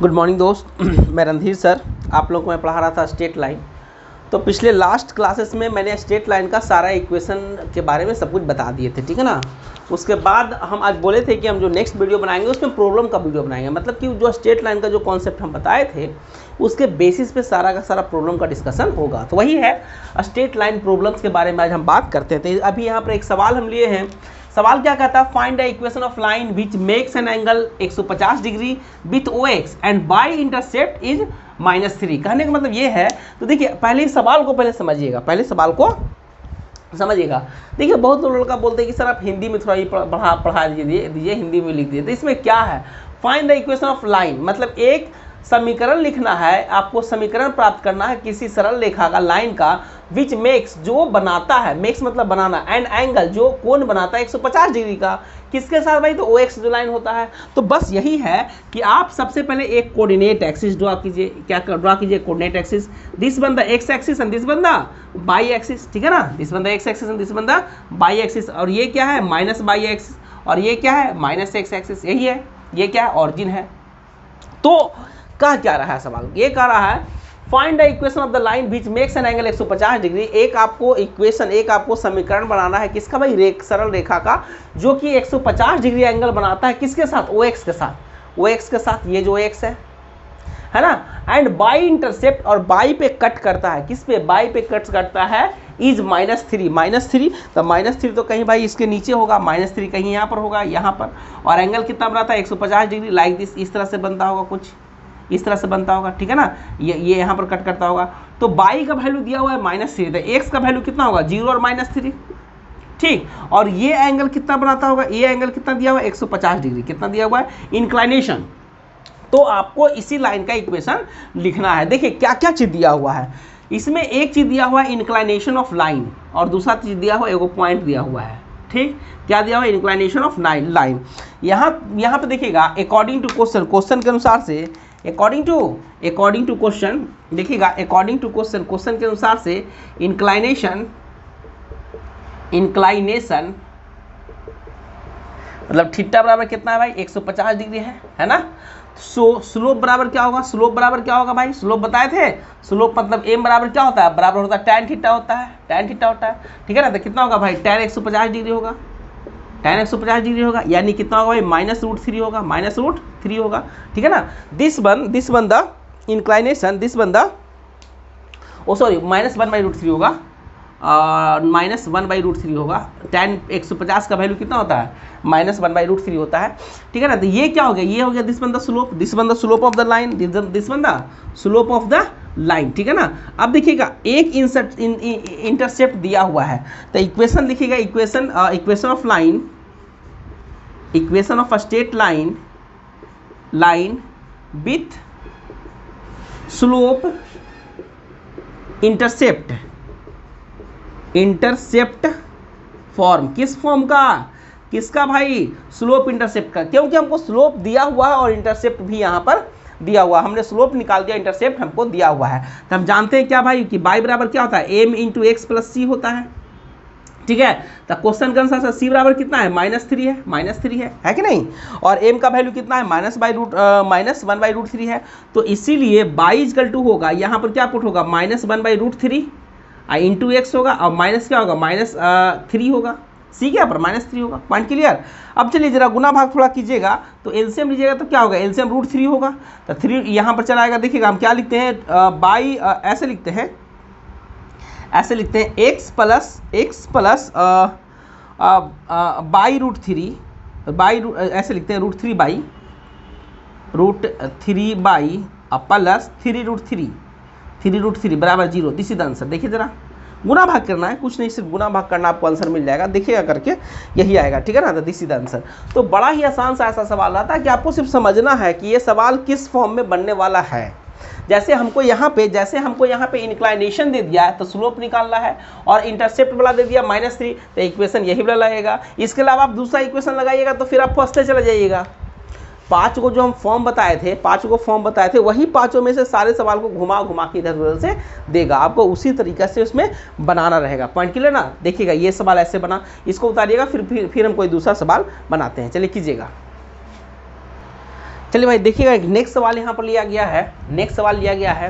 Good morning दोस्त। मैं Randhir sir, आप लोग को मैं पढ़ा रहा था स्ट्रेट लाइन। तो पिछले लास्ट क्लासेस में मैंने स्ट्रेट लाइन का सारा इक्वेशन के बारे में सब कुछ बता दिए थे, ठीक है ना। उसके बाद हम आज बोले थे कि हम जो नेक्स्ट वीडियो बनाएंगे उसमें प्रॉब्लम का वीडियो बनाएंगे, मतलब कि जो स्ट्रेट लाइन का जो कॉन्सेप्ट हम बताए थे उसके बेसिस पे सारा का सारा प्रॉब्लम का डिस्कशन होगा। तो वही है स्ट्रेट लाइन प्रॉब्लम्स के बारे में आज हम बात करते थे। अभी यहाँ पर एक सवाल हम लिए हैं। सवाल क्या कहता है, find the equation of line which makes an angle 150 degree with O X and y intercept is -3। कहने का मतलब ये है, तो देखिए पहले इस सवाल को पहले समझिएगा, समझिएगा। देखिए बहुत लोग लड़का बोलते हैं कि सर आप हिंदी में थोड़ा ये पढ़ा दीजिए, हिंदी में लिख दीजिए। तो इसमें क्या है, find the equation of line, मतलब एक समीकरण लिखना है, आपको समीकरण प्राप्त करना है किसी सरल रेखा का, लाइन का, विच मेक्स जो बनाता है, मेक्स मतलब बनाना, एंड एंगल जो कोण बनाता है 150 डिग्री का, किसके साथ भाई, तो ओ एक्स जो लाइन होता है। तो बस यही है कि आप सबसे पहले एक कोऑर्डिनेट एक्सिस ड्रॉ कीजिए। क्या ड्रॉ कीजिए, कोऑर्डिनेट एक्सिस। दिस बन the x axis and this बन द बाई एक्सिस, ठीक है ना। दिस बन the x axis and this बन द बाई एक्सिस। और ये क्या है, माइनस बाई एक्सिस, और ये क्या है, माइनस एक्स एक्सिस। यही है, ये क्या है, ऑरिजिन है। तो कह क्या रहा है सवाल, ये कह रहा है find the equation of the line which makes an angle 150 degree. एक आपको इक्वेशन, एक आपको समीकरण बनाना है किसका भाई, सरल रेखा का, जो कि 150 डिग्री एंगल बनाता है किसके साथ, ओ एक्स के साथ, ओ एक्स के साथ, ये जो एक्स है ना। एंड बाई इंटरसेप्ट, और बाई पे कट करता है, किस पे, बाई पे कट करता है, इज -3। तो -3 तो कहीं भाई इसके नीचे होगा, -3 कहीं यहाँ पर होगा, यहाँ पर। और एंगल कितना बनाता है, 150 डिग्री, लाइक दिस, इस तरह से बनता होगा, कुछ इस तरह से बनता होगा, ठीक है ना। ये यहाँ पर कट करता होगा। तो बाई का वैल्यू दिया हुआ है -3, तो एक्स का वैल्यू कितना होगा, 0 और -3, ठीक। और ये एंगल कितना बनाता होगा, ये एंगल कितना दिया हुआ है, 150 डिग्री। कितना दिया हुआ है, इंक्लाइनेशन। तो आपको इसी लाइन का इक्वेशन लिखना है। देखिए क्या क्या चीज़ दिया हुआ है इसमें। एक चीज़ दिया हुआ है इंक्लाइनेशन ऑफ लाइन, और दूसरा चीज़ दिया हुआ है, एगो पॉइंट दिया हुआ है, ठीक। क्या दिया हुआ है, इंक्लाइनेशन ऑफ लाइन। यहाँ पे देखिएगा, अकॉर्डिंग टू क्वेश्चन के अनुसार से, अकॉर्डिंग टू क्वेश्चन, देखिएगा अकॉर्डिंग टू क्वेश्चन के अनुसार से इंक्लाइनेशन मतलब थीटा बराबर कितना है भाई, 150 डिग्री है ना। सो स्लोप बराबर क्या होगा, स्लोप बराबर क्या होगा भाई, स्लोप बताए थे। स्लोप मतलब एम बराबर क्या होता है, बराबर होता है tan थीटा होता है, ठीक है ना। तो कितना होगा भाई, tan 150 डिग्री होगा, tan 150 डिग्री होगा, यानी कितना होगा भाई, -√3 होगा, -√3 होगा, ठीक है ना। This one the inclination, this one the sorry -1/√3 होगा, -1/√3 होगा। tan 150 का वैल्यू कितना होता है, -1/√3 होता है, ठीक है ना। तो ये क्या हो गया, ये हो गया this one the slope of the line, this one the slope of the line, ठीक है ना। अब देखिएगा एक इंटरसेप्ट दिया हुआ है, तो इक्वेशन लिखिएगा, equation of line, equation of straight line with slope intercept form. किस फॉर्म का, किसका भाई, स्लोप इंटरसेप्ट का, क्योंकि हमको स्लोप दिया हुआ है और इंटरसेप्ट भी यहाँ पर दिया हुआ। हमने स्लोप निकाल दिया, इंटरसेप्ट हमको दिया हुआ है। तो हम जानते हैं क्या भाई, कि बाई बराबर क्या होता है, m × x + c होता है, ठीक है। तो क्वेश्चन के अनुसार c बराबर कितना है, -3 है कि नहीं। और m का वैल्यू कितना है, -1/√3 है। तो इसीलिए बाई इक्वल टू होगा, यहाँ पर क्या पुट होगा, -1/√3 इंटू एक्स होगा, और माइनस क्या होगा, -3 होगा, सी के यहाँ पर -3 होगा। Point clear. अब चलिए जरा गुना भाग थोड़ा कीजिएगा, तो एलसीएम लीजिएगा तो क्या होगा, एलसीएम √3 होगा, तो 3 यहाँ पर चला आएगा। देखिएगा हम क्या लिखते हैं, बाई ऐसे लिखते हैं x प्लस बाई √3, ऐसे लिखते हैं √3 बाई प्लस 3√3 बराबर 0। This is the answer. देखिए जरा गुना भाग करना है, कुछ नहीं, सिर्फ गुना भाग करना, आपको आंसर मिल जाएगा, देखिएगा करके यही आएगा, ठीक है ना। तो दिस इज द आंसर। तो बड़ा ही आसान सा ऐसा सवाल रहता है कि आपको सिर्फ समझना है कि ये सवाल किस फॉर्म में बनने वाला है। जैसे हमको यहाँ पे इंक्लाइनेशन दे दिया है तो स्लोप निकालना है, और इंटरसेप्ट वाला दे दिया -3, तो इक्वेशन यही वाला लगेगा। इसके अलावा आप दूसरा इक्वेशन लगाइएगा तो फिर आप फर्स्ट चले जाइएगा। 5 को जो हम फॉर्म बताए थे, वही 5 में से सारे सवाल को घुमा के इधर उधर से देगा, आपको उसी तरीके से उसमें बनाना रहेगा। पॉइंट क्लियर ना। देखिएगा ये सवाल ऐसे बना, इसको उतारिएगा, फिर हम कोई दूसरा सवाल बनाते हैं। चलिए कीजिएगा। चलिए भाई देखिएगा, एक नेक्स्ट सवाल यहाँ पर लिया गया है। नेक्स्ट सवाल लिया गया है,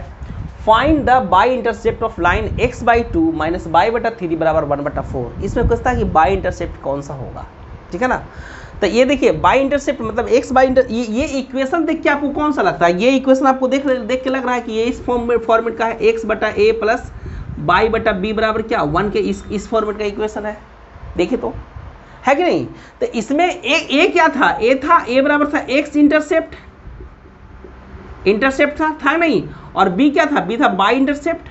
find the by intercept of line x/2 minus y/3 बराबर 1/4। इसमें पूछता है कि बाई इंटरसेप्ट कौन सा होगा, ठीक है ना। तो ये देखिए बाई इंटरसेप्ट मतलब x बाई ये इक्वेशन देख के आपको कौन सा लगता है, ये इक्वेशन आपको देख के लग रहा है कि ये इस फॉर्मेट का है, x/a प्लस y/b बराबर क्या 1 के इस फॉर्मेट का इक्वेशन है, देखिए तो है कि नहीं। तो इसमें ए क्या था, a बराबर था x इंटरसेप्ट था नहीं, और b क्या था, b था बाई इंटरसेप्ट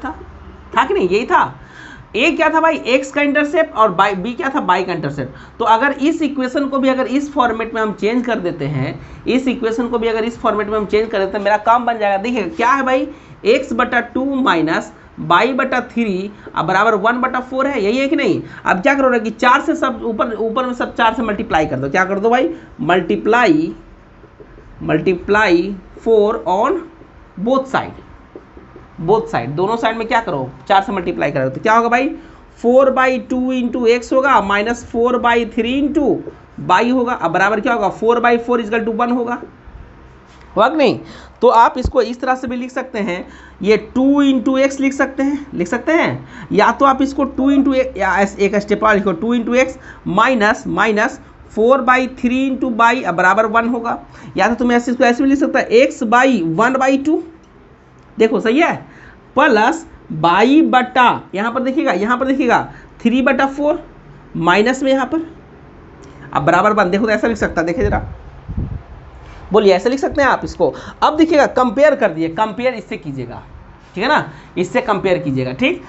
था कि नहीं, यही था। a क्या था भाई x का इंटरसेप्ट और b क्या था y का इंटरसेप्ट। तो अगर इस इक्वेशन को भी अगर इस फॉर्मेट में हम चेंज कर देते हैं, इस इक्वेशन को भी अगर इस फॉर्मेट में हम चेंज कर देते हैं, मेरा काम बन जाएगा। देखिए क्या है भाई, x/2 माइनस y/3 अब बराबर 1/4 है, यही है कि नहीं। अब क्या करो ना कि 4 से सब ऊपर में सब 4 से मल्टीप्लाई कर दो। क्या कर दो भाई, मल्टीप्लाई 4 ऑन बोथ साइड, दोनों साइड में क्या करो 4 से मल्टीप्लाई करो। तो क्या होगा भाई, 4/2 इंटू एक्स होगा माइनस 4/3 इंटू y होगा। अब बराबर क्या होगा, 4/4 इक्वल टू 1 होगा कि नहीं। तो आप इसको इस तरह से भी लिख सकते हैं, ये 2 इंटू एक्स लिख सकते हैं, या तो आप इसको 2 इंटू एक स्टेप और लिखो 2 into x minus 4/3 into y अब बराबर 1 होगा। या तो तुम ऐसे इसको ऐसे भी लिख सकता है, x/1/2 देखो सही है, प्लस y बटा यहाँ पर देखिएगा 3/4 माइनस में यहाँ पर अब बराबर 1। देखो तो ऐसा लिख सकता है, देखिए जरा बोलिए ऐसे लिख सकते हैं आप इसको। अब देखिएगा कंपेयर कर दिए, कंपेयर इससे कीजिएगा, ठीक है ना, इससे कंपेयर कीजिएगा। ठीक,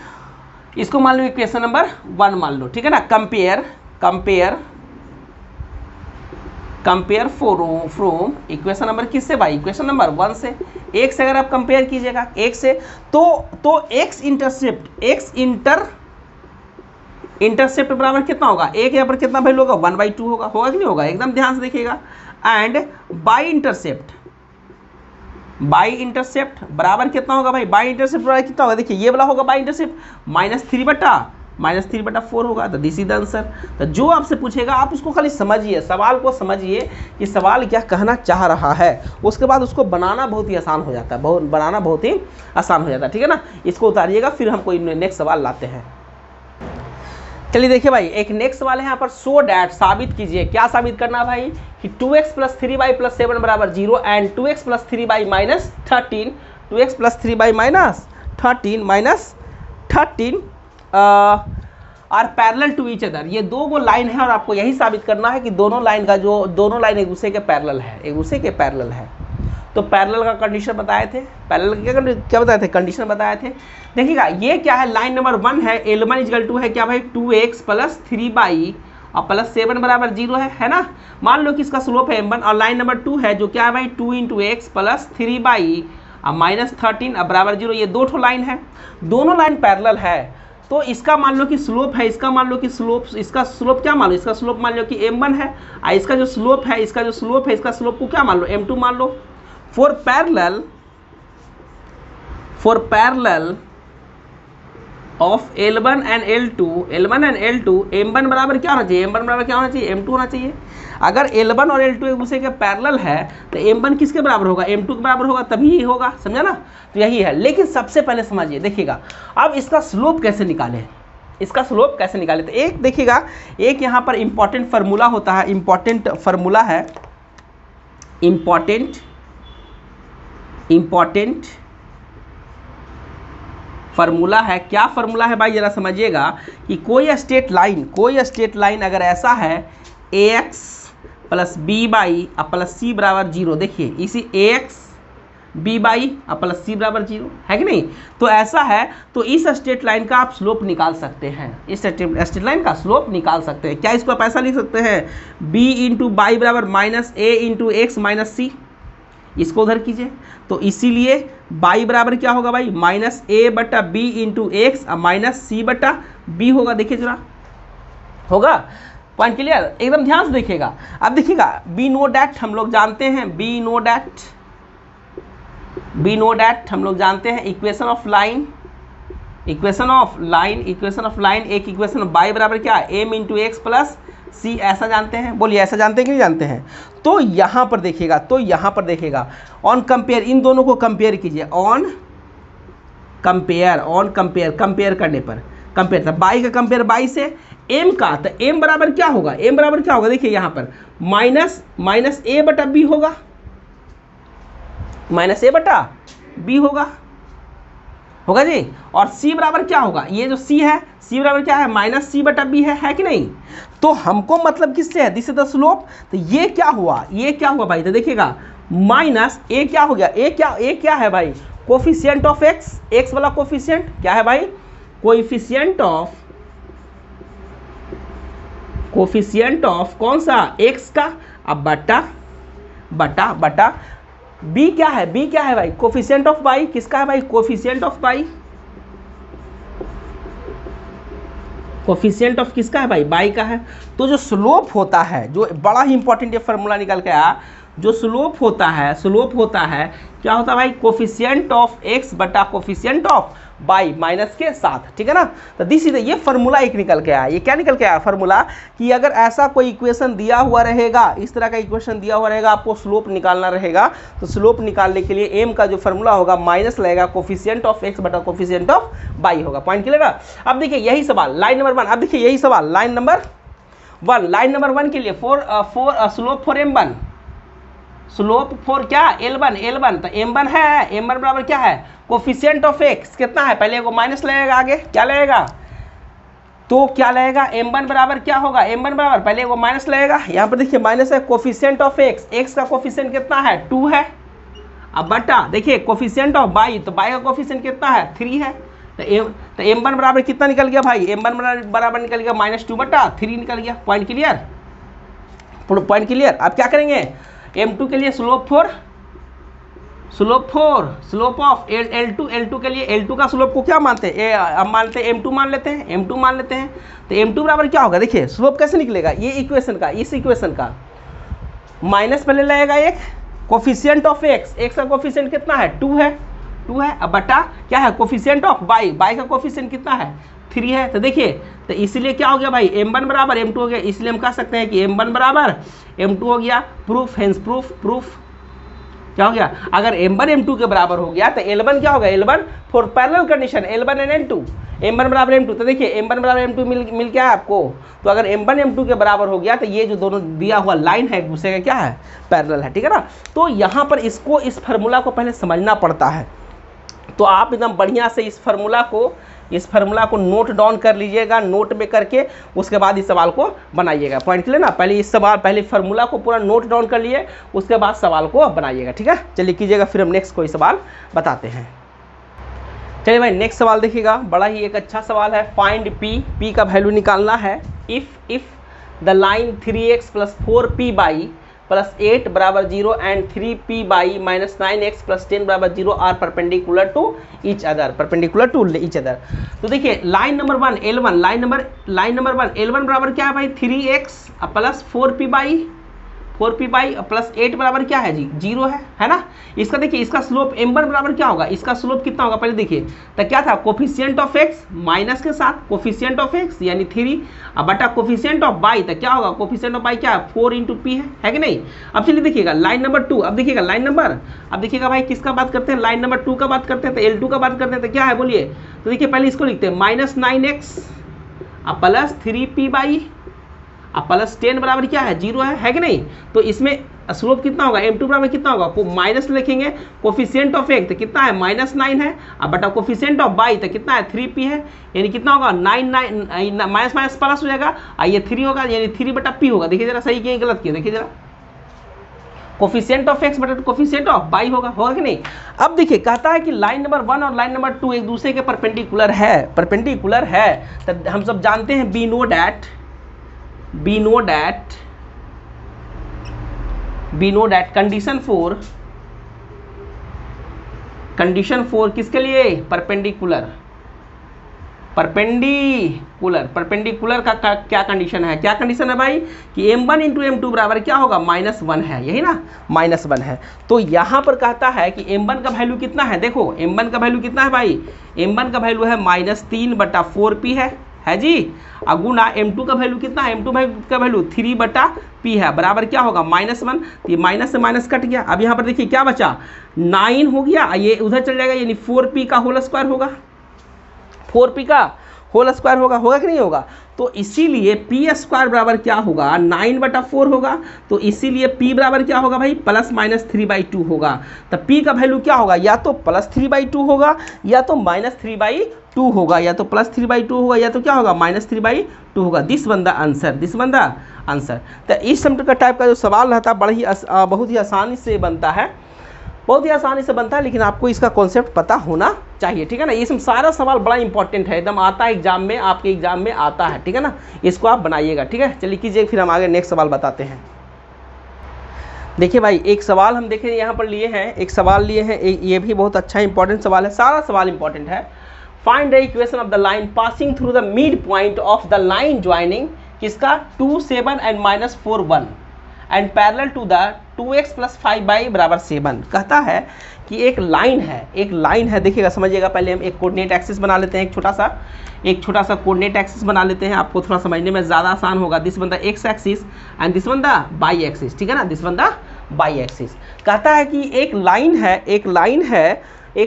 इसको मान लो इक्वेशन नंबर 1 मान लो, ठीक है ना। कंपेयर फ्रॉम इक्वेशन नंबर किससे भाई, इक्वेशन नंबर 1 से। एक से अगर आप कंपेयर कीजिएगा एक से, तो x इंटरसेप्ट बराबर कितना होगा, एक यहाँ पर कितना वैल्यू होगा 1/2 होगा कि नहीं होगा, एकदम ध्यान से देखिएगा। एंड बाई इंटरसेप्ट बराबर कितना होगा भाई, बाई इंटरसेप्ट बराबर कितना होगा, देखिए ये वाला होगा बाई इंटरसेप्ट -3/4 होगा। तो दिस इज द आंसर। तो जो आपसे पूछेगा आप उसको खाली समझिए, सवाल को समझिए कि सवाल क्या कहना चाह रहा है, उसके बाद उसको बनाना बहुत ही आसान हो जाता है, ठीक है ना। इसको उतारिएगा, फिर हम कोई नेक्स्ट सवाल लाते हैं। चलिए देखिए भाई, एक नेक्स्ट सवाल है यहाँ पर, सो डैट साबित कीजिए। क्या साबित करना है भाई, कि 2x + 3y + 7 बराबर 0 and 2x + 3y minus 13 2x + 3y minus 13 are parallel to each other. ये दो लाइन है और आपको यही साबित करना है कि दोनों लाइन एक दूसरे के पैरेलल है, तो पैरेलल का कंडीशन बताए थे, क्या बताए थे, कंडीशन बताए थे। देखिएगा ये क्या है, लाइन नंबर 1 है, L1 = है क्या भाई 2x + 3y और प्लस 7 बराबर 0 है ना। मान लो कि इसका स्लोप है m1, और लाइन नंबर 2 है जो क्या है भाई 2 × x + 3y और -13 अब बराबर 0। ये दो लाइन है, दोनों लाइन पैरेलल है, तो इसका मान लो कि स्लोप है, इसका स्लोप क्या मान लो, इसका स्लोप मान लो कि m1 है, और इसका जो स्लोप है इसका स्लोप को क्या मान लो m2 मान लो। For parallel of L1 and L2 m1 बराबर क्या होना चाहिए, m2 होना चाहिए। अगर L1 और L2 एक दूसरे के पैरेलल है तो m1 किसके बराबर होगा, m2 के बराबर होगा, तभी ये होगा, समझा ना। तो यही है, लेकिन सबसे पहले समझिए, देखिएगा अब इसका स्लोप कैसे निकालें, तो एक देखिएगा, एक यहाँ पर इंपॉर्टेंट फार्मूला होता है, इंपॉर्टेंट फार्मूला है। क्या फार्मूला है भाई, जरा समझिएगा कि कोई स्ट्रेट लाइन अगर ऐसा है ax + by + c बराबर 0, देखिए इसी ax by + c बराबर 0 है कि नहीं। तो ऐसा है, तो इस स्ट्रेट लाइन का आप स्लोप निकाल सकते हैं, क्या इसको आप ऐसा लिख सकते हैं, b × y बराबर -a × x - c, इसको उधर कीजिए। तो इसीलिए y बराबर क्या होगा भाई -a/b × x -c/b होगा। देखिए जरा, होगा पॉइंट क्लियर, एकदम ध्यान से देखिएगा। अब देखिएगा बी नो डैट हम लोग जानते हैं, हम लोग जानते हैं इक्वेशन ऑफ लाइन, एक इक्वेशन y बराबर क्या है m × x + सी ऐसा जानते हैं, बोलिए ऐसा जानते हैं कि नहीं जानते हैं। तो यहाँ पर देखिएगा, ऑन कंपेयर, इन दोनों को कंपेयर कीजिए, ऑन कंपेयर करने पर, कंपेयर था बाई का कंपेयर बाई से, एम का, तो एम बराबर क्या होगा, देखिए यहाँ पर माइनस ए बटा बी होगा, होगा जी। और C बराबर क्या होगा, ये जो C है, C बराबर क्या है, माइनस सी बटा बी है कि नहीं। तो हमको मतलब किससे है, दिस इज द स्लोप। तो ये क्या हुआ भाई, तो देखिएगा माइनस ए क्या हो गया, ए क्या है भाई, कोफिशिएंट ऑफ एक्स वाला कोफिशिएंट क्या है भाई, कोफिशिएंट ऑफ कौन सा, एक्स का, अब बटा बी क्या है भाई, कोफिशिएंट ऑफ बाई, किसका है भाई, कोफिशिएंट ऑफ किसका है भाई, बाई का है। तो जो स्लोप होता है, जो बड़ा ही इंपॉर्टेंट ये फार्मूला निकल के आया, जो स्लोप होता है क्या होता है भाई, कोफिशिएंट ऑफ एक्स बटा कोफिशिएंट ऑफ बाई माइनस के साथ, ठीक है ना। तो दिस इज ये फार्मूला एक निकल के आया, ये क्या निकल के आया फार्मूला, कि अगर ऐसा कोई इक्वेशन दिया हुआ रहेगा, इस तरह का इक्वेशन दिया हुआ रहेगा, आपको स्लोप निकालना रहेगा, तो स्लोप निकालने के लिए एम का जो फार्मूला होगा माइनस लगेगा कोफिशिएंट ऑफ एक्स बटा कोफिशिएंट ऑफ बाई होगा। पॉइंट क्लियर है। अब देखिए यही सवाल लाइन नंबर 1, अब देखिए यही सवाल लाइन नंबर 1 के लिए slope for M1, slope for क्या, L1, तो M1 है, M1 बराबर क्या है, कोफिशिएंट ऑफ एक्स कितना है, पहले को माइनस लगेगा, आगे क्या लगेगा, तो क्या लगेगा, M1 बराबर क्या होगा, M1 बराबर पहले को माइनस लगेगा, यहाँ पर देखिए माइनस है, कोफिशिएंट ऑफ एक्स का कोफिशिएंट कितना है, 2 है, अब बटा देखिए कोफिशिएंट ऑफ बाई, तो बाई का कोफिशिएंट कितना है, 3 है, तो M1 बराबर कितना निकल गया भाई, M1 बराबर निकल गया -2 बटा 3 निकल गया। Point clear. आप क्या करेंगे, M2 के लिए स्लोप ऑफ L2 के लिए, L2 का स्लोप को क्या मानते हैं, हम मानते हैं M2 मान लेते हैं, तो M2 बराबर क्या होगा, देखिए स्लोप कैसे निकलेगा, ये इक्वेशन का, इस इक्वेशन का माइनस पहले लगेगा एक कोफिशिएंट ऑफ एक्स का कोफिशिएंट कितना है, 2 है, अब बटा क्या है, कोफिशिएंट ऑफ बाई का कोफिशिएंट कितना है, 3 है। तो देखिए, तो इसलिए क्या हो गया भाई, M1 बराबर M2 हो गया, इसलिए हम कह सकते हैं कि M1 बराबर M2 हो गया। प्रूफ क्या हो गया, अगर M1 M2 के बराबर हो गया तो L1 क्या होगा, L1 for parallel condition, L1 and L2, M1 बराबर M2, तो देखिए M1 बराबर M2 मिल गया है आपको। तो अगर M1 M2 के बराबर हो गया तो ये जो दोनों दिया हुआ लाइन है एक दूसरे का क्या है, पैरेलल है, ठीक है ना। तो यहाँ पर इसको, इस फार्मूला को पहले समझना पड़ता है। तो आप एकदम बढ़िया से इस फार्मूला को नोट डाउन कर लीजिएगा, नोट में करके उसके बाद इस सवाल को बनाइएगा। पॉइंट क्लियर ना, पहले फार्मूला को पूरा नोट डाउन कर लिए, उसके बाद सवाल को बनाइएगा, ठीक है। चलिए कीजिएगा, फिर हम नेक्स्ट कोई सवाल बताते हैं। चलिए भाई नेक्स्ट सवाल देखिएगा, बड़ा ही एक अच्छा सवाल है। फाइंड पी का वैल्यू निकालना है। If the line 3x + 4p by +8 बराबर 0 एंड 3p बाई -9x + 10 बराबर 0 are perpendicular to each other, तो देखिए line number 1 L1, line number 1 L1 बराबर क्या है भाई, 3x + 4p बाई +8 बराबर क्या है जी, 0 है ना। इसका देखिए, इसका स्लोप M1 बराबर क्या होगा, इसका स्लोप कितना होगा पहले देखिए, तो क्या था, कोफिशिएंट ऑफ एक्स माइनस के साथ कोफिशिएंट ऑफ एक्स यानी 3 अब बटा कोफिशिएंट ऑफ बाई, तो क्या होगा, कोफिशिएंट ऑफ बाई क्या है, 4 × p है कि नहीं। अब चलिए देखिएगा लाइन नंबर 2, अब देखिएगा भाई किसका बात करते हैं, लाइन नंबर 2 का बात करते हैं, तो L2 का बात करते हैं, तो क्या है बोलिए, तो देखिए पहले इसको लिखते हैं -9x + 3p बाई +10 बराबर क्या है, 0 है कि नहीं। तो इसमें स्लोप कितना होगा, M2 बराबर कितना होगा, को माइनस लिखेंगे, कोफिशिएंट ऑफ एक्स तो कितना है, -9 है, अब बटा कोफिशिएंट ऑफ बाई तो कितना है, 3p है, यानी कितना होगा, 9 माइनस प्लस हो जाएगा, ये 3 होगा, यानी 3/p होगा। देखिए जरा सही किया गलत किया, देखिए जरा, कोफिशिएंट ऑफ एक्स बटा कोफिशिएंट ऑफ बाई होगा कि नहीं। अब देखिए कहता है कि लाइन नंबर 1 और लाइन नंबर 2 एक दूसरे के परपेंडिकुलर है, तो हम सब जानते हैं we know that condition for किसके लिए, परपेंडिकुलर का क्या कंडीशन है, भाई कि M1 × M2 बराबर क्या होगा, -1 है, यही ना, -1 है। तो यहाँ पर कहता है कि M1 का वैल्यू कितना है, देखो M1 का वैल्यू कितना है भाई, M1 का वैल्यू है -3/4p है, है जी। गुना m2 का वैल्यू कितना है, m2 का वैल्यू 3/p है, बराबर क्या होगा -1। तो ये माइनस से माइनस कट गया। अब यहाँ पर देखिए क्या बचा, 9 हो गया, ये उधर चल जाएगा, यानी 4p का होल स्क्वायर होगा, 4p का होल स्क्वायर होगा कि नहीं होगा। तो इसीलिए पी स्क्वायर बराबर क्या होगा, 9/4 होगा। तो इसीलिए p बराबर क्या होगा भाई, ±3/2 होगा। तो p का वैल्यू क्या होगा, या तो +3/2 होगा, या तो -3/2 होगा, या तो +3/2 होगा, या तो क्या होगा -3/2 होगा। दिस बंदा आंसर। तो इस टाइप का जो सवाल रहता है बहुत ही आसानी से बनता है, लेकिन आपको इसका कॉन्सेप्ट पता होना चाहिए, ठीक है ना। इसमें सारा सवाल बड़ा इंपॉर्टेंट है, एकदम आता है एग्जाम में, आपके एग्जाम में आता है, ठीक है ना। इसको आप बनाइएगा, ठीक है। चलिए कीजिए, फिर हम आगे नेक्स्ट सवाल बताते हैं। देखिए भाई, एक सवाल हम देखें यहाँ पर लिए हैं, एक सवाल लिए हैं, ये भी बहुत अच्छा इंपॉर्टेंट सवाल है, सारा सवाल इंपॉर्टेंट है। Find the equation of the line passing through the mid point of the line joining किसका 2, 7 and -4, 1 and parallel to the 2x + 5y = 7। कहता है कि एक लाइन है, देखिएगा, समझिएगा। पहले हम एक कोऑर्डिनेट एक्सिस बना लेते हैं, एक छोटा सा कोऑर्डिनेट एक्सिस बना लेते हैं, आपको थोड़ा समझने में ज़्यादा आसान होगा। This one the x axis and this one the y axis, ठीक है ना, this one the y axis. कहता है कि एक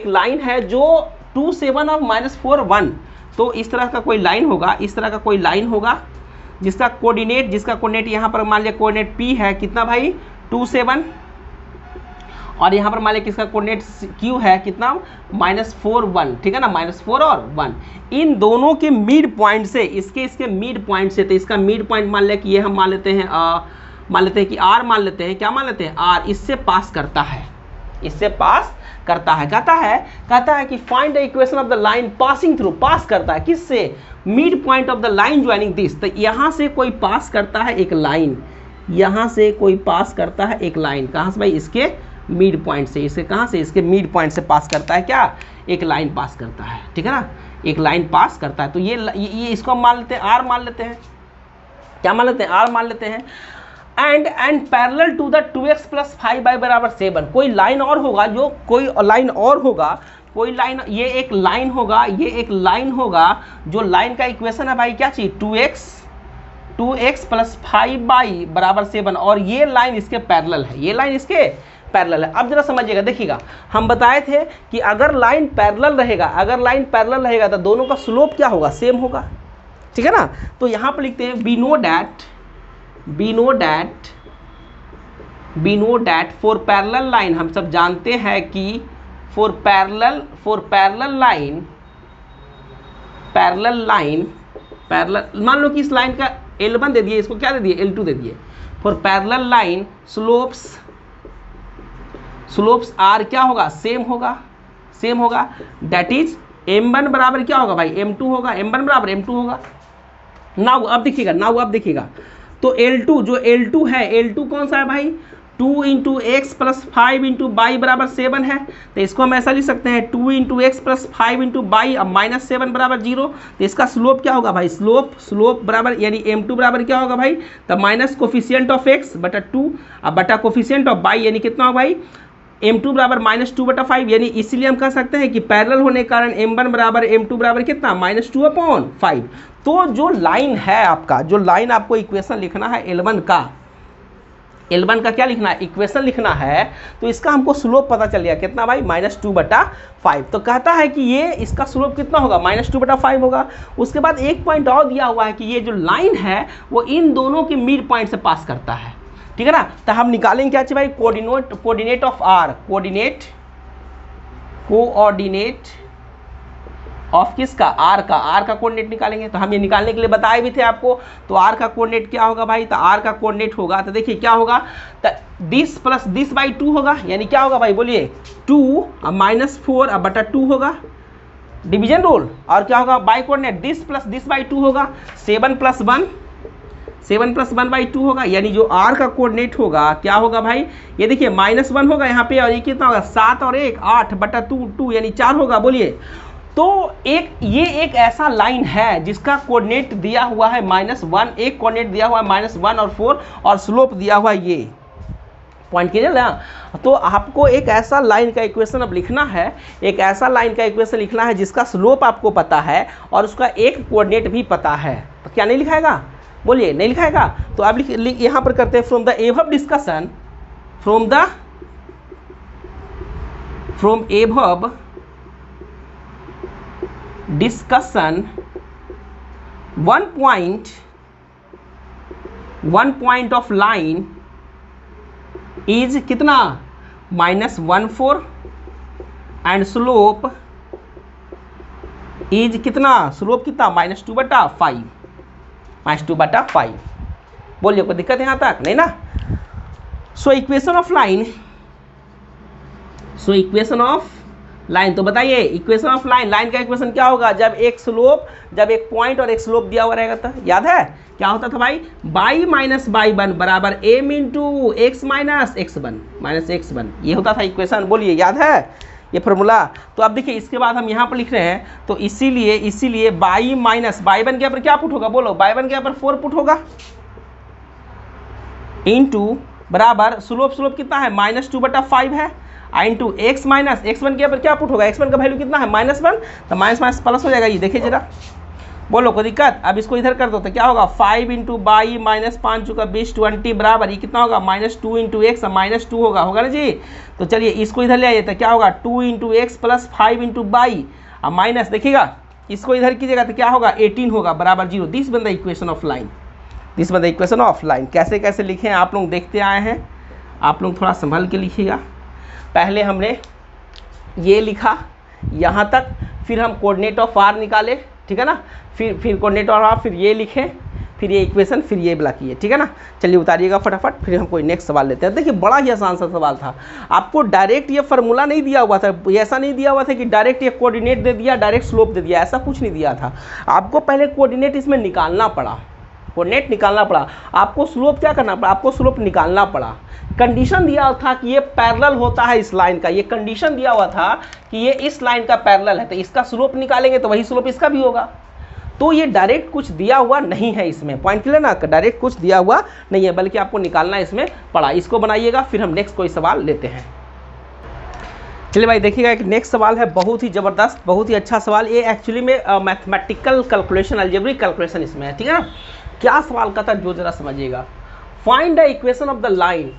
लाइन है जो 2, 7 और -4, 1, तो इस तरह का कोई लाइन होगा, जिसका कोऑर्डिनेट यहाँ पर मान लिया कोऑर्डिनेट p है, कितना भाई 2, 7, और यहाँ पर मान लिया किसका कोऑर्डिनेट q है, कितना -4, 1, ठीक है ना, -4 और 1। इन दोनों के मिड पॉइंट से, इसके मिड पॉइंट से, तो इसका मिड पॉइंट मान लिया कि ये हम मान लेते हैं कि r मान लेते हैं, क्या मान लेते हैं, r, इससे पास करता है। कहता है कि find the equation of the line passing through, pass करता है किससे, mid point of the line joining this. तो यहाँ से कोई पास करता है एक लाइन, कहाँ से भाई, इसके मिड पॉइंट से, इसके मिड पॉइंट से पास करता है, क्या, एक लाइन पास करता है, ठीक है ना, एक लाइन पास करता है। तो ये इसको हम मान लेते हैं r मान लेते हैं, क्या मान लेते हैं, r मान लेते हैं। And parallel to the 2x + 5y = 7। कोई लाइन और होगा, ये एक लाइन होगा, जो लाइन का इक्वेशन है भाई क्या चाहिए, 2x + 5y = 7, और ये लाइन इसके पैरेलल है, अब जरा समझिएगा, देखिएगा, हम बताए थे कि अगर लाइन पैरेलल रहेगा तो दोनों का स्लोप क्या होगा, सेम होगा, ठीक है ना। तो यहाँ पर लिखते हैं we know that for parallel line, हम सब जानते हैं कि फॉर पैरेलल लाइन, मान लो कि इस लाइन का L1 दे दिए, इसको क्या दे दिए, L2 दे दिए। For parallel line slopes are क्या होगा, सेम होगा। दैट इज m1 बराबर क्या होगा भाई, m2 होगा, m1 बराबर m2 होगा। नाउ अब देखिएगा, तो L2 जो L2 है, L2 कौन सा है भाई, 2 × x + 5 × y = 7 है। तो इसको हम ऐसा लिख सकते हैं 2 × x + 5 × y अब -7 = 0। तो इसका स्लोप क्या होगा भाई, स्लोप बराबर, यानी m2 बराबर क्या होगा भाई, तो माइनस कोफिशिएंट ऑफ x बटा 2 अब बटा कोफिशिएंट ऑफ y, यानी कितना होगा भाई, m2 बराबर -2/5, यानी इसीलिए हम कह सकते हैं कि पैरेलल होने के कारण m1 बराबर m2 बराबर कितना, -2/5। तो जो लाइन है आपका, आपको इक्वेशन लिखना है L1 का क्या लिखना है, इक्वेशन लिखना है, तो इसका हमको स्लोप पता चल गया, कितना भाई, -2/5। तो कहता है कि ये इसका स्लोप कितना होगा, -2/5 होगा। उसके बाद एक पॉइंट और दिया हुआ है कि ये जो लाइन है वो इन दोनों के मिड पॉइंट से पास करता है, ठीक है ना। तो हम निकालेंगे क्या चाहिए भाई, coordinate of r, coordinate of किसका, r का कोऑर्डिनेट निकालेंगे। तो हम ये निकालने के लिए बताए भी थे आपको। तो r का कोऑर्डिनेट क्या होगा भाई, तो r का कोऑर्डिनेट होगा, तो देखिए क्या होगा, तो दिस + दिस/2 होगा, यानी क्या होगा भाई, बोलिए 2 अब -4 अब बटा 2 होगा, डिवीजन रूल। और क्या होगा बाई कोऑर्डिनेट, दिस + दिस/2 होगा, 7 + 1/2 होगा, यानी जो r का कोऑर्डिनेट होगा क्या होगा भाई, ये देखिए -1 होगा यहाँ पे, और ये कितना होगा, 7 और 1 8/2 यानी 4 होगा, बोलिए। तो ये एक ऐसा लाइन है जिसका कोऑर्डिनेट दिया हुआ है -1, एक कोऑर्डिनेट दिया हुआ है -1 और 4, और स्लोप दिया हुआ है ये, पॉइंट कीजिए ना। तो आपको एक ऐसा लाइन का इक्वेशन अब लिखना है, एक ऐसा लाइन का इक्वेशन लिखना है जिसका स्लोप आपको पता है और उसका एक कोऑर्डिनेट भी पता है। तो क्या नहीं लिखाएगा, बोलिए, नहीं लिखाएगा। तो आप यहाँ पर करते हैं, from the above discussion, from above discussion one point of line is कितना -14 and slope is कितना, स्लोप कितना -2/5, -2/5। बोलिए, कोई दिक्कत यहाँ तक नहीं ना। सो इक्वेशन ऑफ लाइन, तो बताइए इक्वेशन ऑफ लाइन का इक्वेशन क्या होगा, जब एक पॉइंट और एक स्लोप दिया हुआ रहेगा। तो याद है क्या होता था भाई, y माइनस y1 बराबर m into x minus x1, ये होता था इक्वेशन। बोलिए, याद है ये फॉर्मूला। तो अब देखिए इसके बाद हम यहाँ पर लिख रहे हैं, तो इसीलिए y माइनस y1 के यहाँ पर क्या पुट होगा, बोलो, y1 के यहाँ पर 4 पुट होगा, इंटू बराबर स्लोप कितना है -2/5 है, इंटू एक्स माइनस x1 के यहाँ पर क्या पुट होगा, x1 का वैल्यू कितना है -1, तो माइनस प्लस हो जाएगा। ये देखिए जरा, बोलो कोई दिक्कत। अब इसको इधर कर दो तो क्या होगा, 5 इंटू बाई माइनस 5 चुका 20 20 बराबर ये कितना होगा, -2 इंटू एक्स, -2 होगा ना जी। तो चलिए इसको इधर ले आइए, तो क्या होगा 2 into x plus 5 into by, अब माइनस देखिएगा, इसको इधर कीजिएगा तो क्या होगा 18 होगा बराबर 0। दिस बन द इक्वेशन ऑफ लाइन। कैसे कैसे लिखे आप लोग देखते आए हैं, आप लोग थोड़ा संभल के लिखिएगा। पहले हमने ये लिखा यहाँ तक, फिर हम कोऑर्डिनेट ऑफ आर निकाले, ठीक है ना, फिर कोऑर्डिनेट ऑफ आर, फिर ये लिखे, फिर ये इक्वेशन, फिर ये वाला किए, ठीक है ना। चलिए उतारिएगा फटाफट, फिर हम कोई नेक्स्ट सवाल लेते हैं। देखिए बड़ा ही आसान सा सवाल था, आपको डायरेक्ट ये फार्मूला नहीं दिया हुआ था, ऐसा नहीं दिया हुआ था कि डायरेक्ट ये कोऑर्डिनेट दे दिया, डायरेक्ट स्लोप दे दिया, ऐसा कुछ नहीं दिया था। आपको पहले कोऑर्डिनेट इसमें निकालना पड़ा, आपको स्लोप क्या करना पड़ा, आपको स्लोप निकालना पड़ा। कंडीशन दिया था कि ये पैरेलल होता है इस लाइन का, ये कंडीशन दिया हुआ था कि ये इस लाइन का पैरेलल है, तो इसका स्लोप निकालेंगे तो वही स्लोप इसका भी होगा। तो ये डायरेक्ट कुछ दिया हुआ नहीं है इसमें, पॉइंट क्लियर ना, डायरेक्ट कुछ दिया हुआ नहीं है, बल्कि आपको निकालना इसमें पड़ा। इसको बनाइएगा, फिर हम नेक्स्ट कोई सवाल लेते हैं। चलिए भाई देखिएगा, एक नेक्स्ट सवाल है, बहुत ही ज़बरदस्त, बहुत ही अच्छा सवाल। ये एक्चुअली में मैथमेटिकल कैलकुलेशन, अलजेब्रिक कैलकुलेशन इसमें है, ठीक है ना। क्या सवाल का था जो जरा समझिएगा। Find the equation of the line,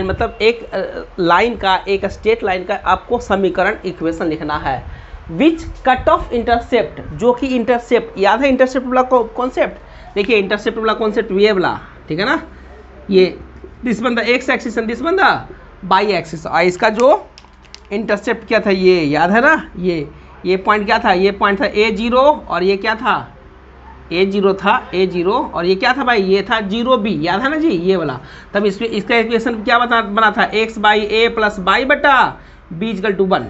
मतलब एक लाइन का, एक स्ट्रेट लाइन का आपको समीकरण, इक्वेशन लिखना है। विच कट ऑफ इंटरसेप्ट, जो कि इंटरसेप्ट, याद है इंटरसेप्ट वाला कॉन्सेप्ट, देखिए इंटरसेप्ट वाला कॉन्सेप्ट ये वाला, ठीक है ना, ये दिस बन the x axis and this बन द वाई एक्सिस। इसका जो इंटरसेप्ट क्या था, ये याद है ना, ये पॉइंट क्या था, ये पॉइंट था A0 और ये क्या था, A0 था, A0 और ये क्या था भाई, ये था 0B, याद है ना जी, ये वाला। तब इसका इक्वेशन क्या बना था, x/a प्लस y बटा b = 1,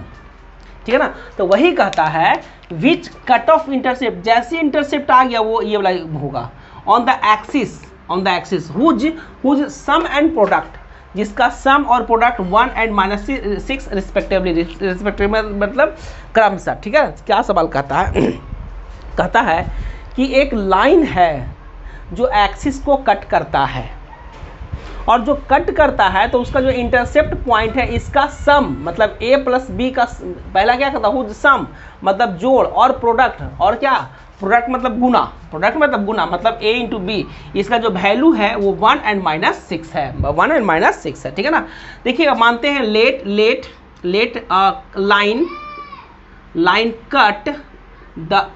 ठीक है ना। तो वही कहता है विच कट ऑफ इंटरसेप्ट, जैसे इंटरसेप्ट आ गया वो ये वाला होगा, on the axis whose sum and product, जिसका सम और प्रोडक्ट 1 और -6 रिस्पेक्टिवली मतलब क्रमशः, ठीक है। क्या सवाल कहता है, कहता है कि एक लाइन है जो एक्सिस को कट करता है, और जो कट करता है तो उसका जो इंटरसेप्ट पॉइंट है, इसका सम मतलब a प्लस b का पहला क्या कहता है, सम मतलब जोड़, और प्रोडक्ट, और क्या प्रोडक्ट मतलब गुना, मतलब a इंटू बी, इसका जो वैल्यू है वो 1 और -6 है, 1 और -6 है, ठीक है ना। देखिएगा, मानते हैं let line cut the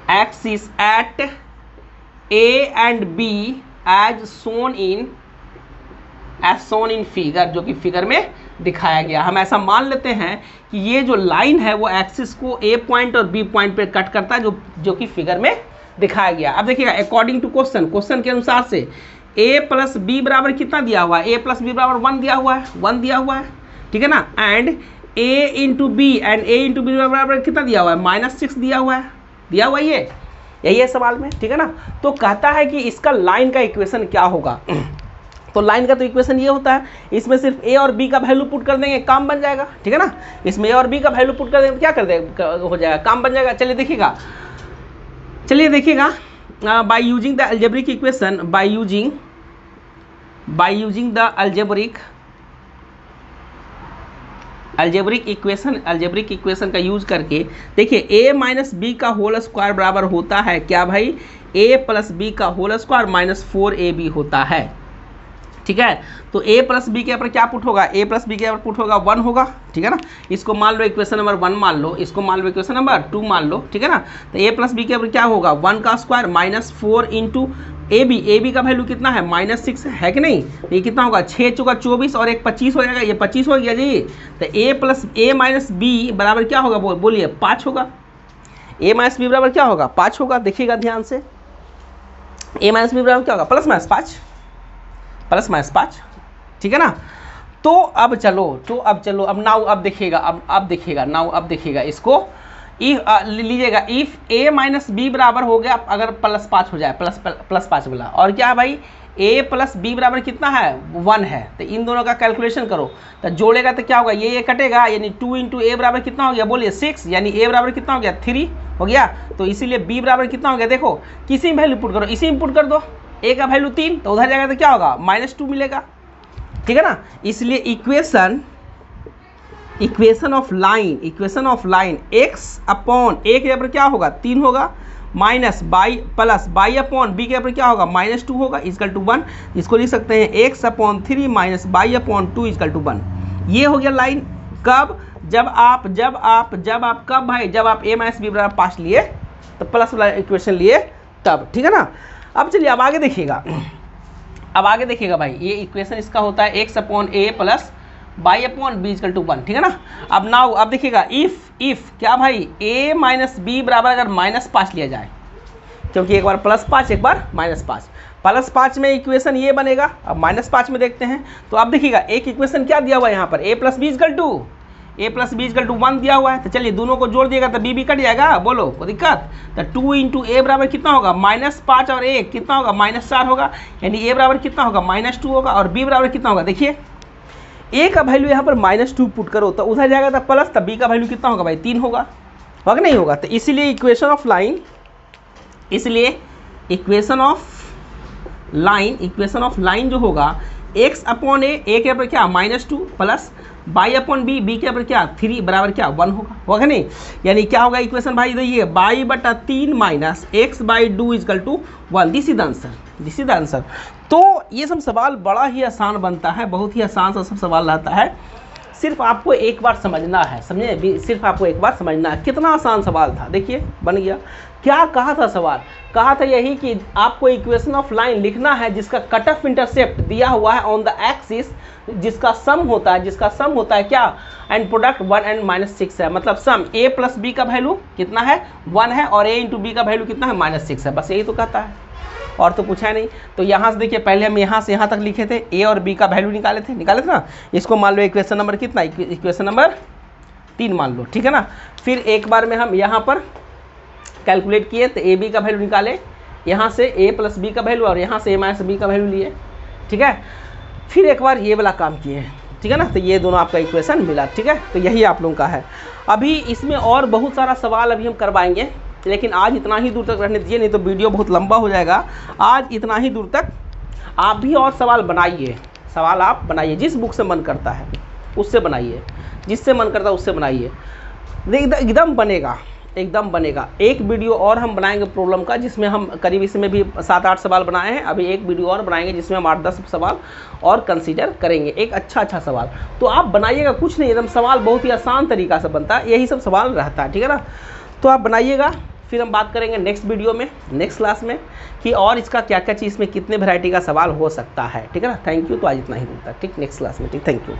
axis at A and B as shown in figure, जो कि फिगर में दिखाया गया। हम ऐसा मान लेते हैं कि ये जो लाइन है वो एक्सिस को A पॉइंट और B पॉइंट पे कट करता है, जो कि फिगर में दिखाया गया। अब देखिएगा, अकॉर्डिंग टू क्वेश्चन के अनुसार से A प्लस बी बराबर कितना दिया हुआ है, A प्लस बी बराबर 1 दिया हुआ है, ठीक है ना। And A into B and A into B बराबर कितना दिया हुआ है, -6 दिया हुआ है, ये यही है सवाल में, ठीक है ना। तो कहता है कि इसका लाइन का इक्वेशन क्या होगा। तो लाइन का तो इक्वेशन ये होता है, इसमें सिर्फ a और b का वैल्यू पुट कर देंगे, काम बन जाएगा, ठीक है ना। इसमें a और b का वैल्यू पुट कर देंगे, क्या कर देंगे, हो जाएगा, काम बन जाएगा। चलिए देखिएगा, by using the algebraic equation, by using by using the algebraic equation का यूज करके देखिए a माइनस बी का होल स्क्वायर बराबर होता है क्या भाई, a प्लस बी का होल स्क्वायर माइनस 4ab होता है। ठीक है, तो a प्लस बी के ऊपर क्या पुट होगा, a प्लस बी के ऊपर पुट होगा 1 होगा। ठीक है ना, इसको मान लो इक्वेशन नंबर 1 मान लो, इसको मान लो इक्वेशन नंबर 2 मान लो। ठीक है ना, तो a प्लस बी के ऊपर क्या होगा 1 का square minus 4 into A B का वैल्यू कितना है -6 है कि नहीं, ये कितना होगा 6 चौका 24 और एक 25 हो जाएगा, ये 25 हो गया जी। तो a माइनस बी बराबर क्या होगा बोलिए 5 होगा। a माइनस बी बराबर क्या होगा 5 होगा, देखिएगा ध्यान से। a माइनस बी बराबर क्या होगा प्लस माइनस 5। ठीक है ना, तो अब चलो अब देखिएगा इसको लीजिएगा। इफ a माइनस बी बराबर हो गया अगर +5 हो जाए, प्लस 5 बोला, और क्या है भाई a प्लस बी बराबर कितना है 1 है, तो इन दोनों का कैलकुलेशन करो, तो जोड़ेगा तो क्या होगा ये कटेगा, यानी 2 इंटू ए बराबर कितना हो गया बोलिए 6, यानी a बराबर कितना हो गया 3 हो गया। तो इसीलिए b बराबर कितना हो गया, देखो किसी में वैल्यू पुट करो, इसी में पुट कर दो, a का वैल्यू 3, तो उधर जाएगा तो क्या होगा -2 मिलेगा। ठीक है ना, इसलिए equation of line x upon a के ऊपर क्या होगा 3 होगा, माइनस बाई अपॉन बी के ऊपर क्या होगा -2 होगा इक्वल टू 1। इसको लिख सकते हैं x upon 3 minus y upon 2 equal to 1। ये हो गया लाइन। कब, जब आप कब भाई, जब आप a माइनस बी बराबर 5 लिए तो प्लस वाला इक्वेशन लिए तब। ठीक है ना, अब चलिए अब आगे देखिएगा भाई, ये इक्वेशन इसका होता है x upon a plus y upon b equal to 1। ठीक है ना, अब देखिएगा इफ क्या भाई a माइनस बी बराबर अगर -5 लिया जाए, क्योंकि एक बार +5 एक बार -5, +5 में इक्वेशन ये बनेगा। अब -5 में देखते हैं, तो अब देखिएगा एक इक्वेशन क्या दिया हुआ है यहाँ पर a plus b equal to 1 दिया हुआ है, तो चलिए दोनों को जोड़ दिएगा तो b कट जाएगा, बोलो कोई दिक्कत। तो 2 इंटू ए बराबर कितना होगा -5 और a कितना होगा -4 होगा, यानी a बराबर कितना होगा -2 होगा, और b बराबर कितना होगा, देखिए a का वैल्यू यहाँ पर -2 पुट करो तो उधर जाएगा तो प्लस, तब b का वैल्यू कितना होगा भाई 3 होगा कि नहीं होगा। तो इसीलिए इक्वेशन ऑफ लाइन जो होगा x अपॉन a के ऊपर क्या -2 प्लस बाई अपॉन बी के ऊपर क्या 3 बराबर क्या 1 होगा नहीं, यानी क्या होगा इक्वेशन भाई देखिए बाई बटा 3 minus x by 2 equal to 1। This is the answer. तो ये सब सवाल बड़ा ही आसान बनता है, बहुत ही आसान सा सब सवाल रहता है, सिर्फ आपको एक बार समझना है, समझे, सिर्फ आपको एक बार समझना है। कितना आसान सवाल था, देखिए बन गया। क्या कहा था सवाल, कहा था यही कि आपको इक्वेशन ऑफ लाइन लिखना है जिसका कट ऑफ इंटरसेप्ट दिया हुआ है ऑन द एक्सिस, जिसका सम होता है क्या, एंड प्रोडक्ट 1 एंड -6 है, मतलब सम a प्लस बी का वैल्यू कितना है 1 है और a इंटू बी का वैल्यू कितना है -6 है, बस यही तो कहता है, और तो पूछा नहीं। तो यहाँ से देखिए पहले हम यहाँ से यहाँ तक लिखे थे, a और b का वैल्यू निकाले थे ना, इसको मान लो इक्वेशन नंबर कितना, इक्वेशन नंबर 3 मान लो। ठीक है ना, फिर एक बार में हम यहाँ पर कैलकुलेट किए तो a b का वैल्यू निकाले, यहाँ से a प्लस बी का वैल्यू और यहाँ से a माइनस बी का वैल्यू लिए। ठीक है, फिर एक बार ये वाला काम किए। ठीक है ना, तो ये दोनों आपका इक्वेशन मिला। ठीक है, तो यही आप लोगों का है। अभी इसमें और बहुत सारा सवाल अभी हम करवाएंगे, लेकिन आज इतना ही दूर तक रहने दीजिए, नहीं तो वीडियो बहुत लंबा हो जाएगा। आज इतना ही दूर तक आप भी और सवाल बनाइए, सवाल आप बनाइए, जिस बुक से मन करता है उससे बनाइए, जिससे मन करता है उससे बनाइए, एकदम बनेगा। एक वीडियो और हम बनाएंगे प्रॉब्लम का, जिसमें हम करीब इसमें भी 7-8 सवाल बनाए हैं, अभी एक वीडियो और बनाएंगे जिसमें हम 8-10 सवाल और कंसीडर करेंगे, एक अच्छा सवाल। तो आप बनाइएगा, कुछ नहीं, एकदम सवाल बहुत ही आसान तरीका से बनता है, यही सब सवाल रहता है। ठीक है ना, तो आप बनाइएगा, फिर हम बात करेंगे नेक्स्ट वीडियो में, नेक्स्ट क्लास में, कि और इसका क्या क्या चीज़ में कितने वैरायटी का सवाल हो सकता है। ठीक है ना, थैंक यू। तो आज इतना ही दूर तक, ठीक, नेक्स्ट क्लास में, ठीक, थैंक यू।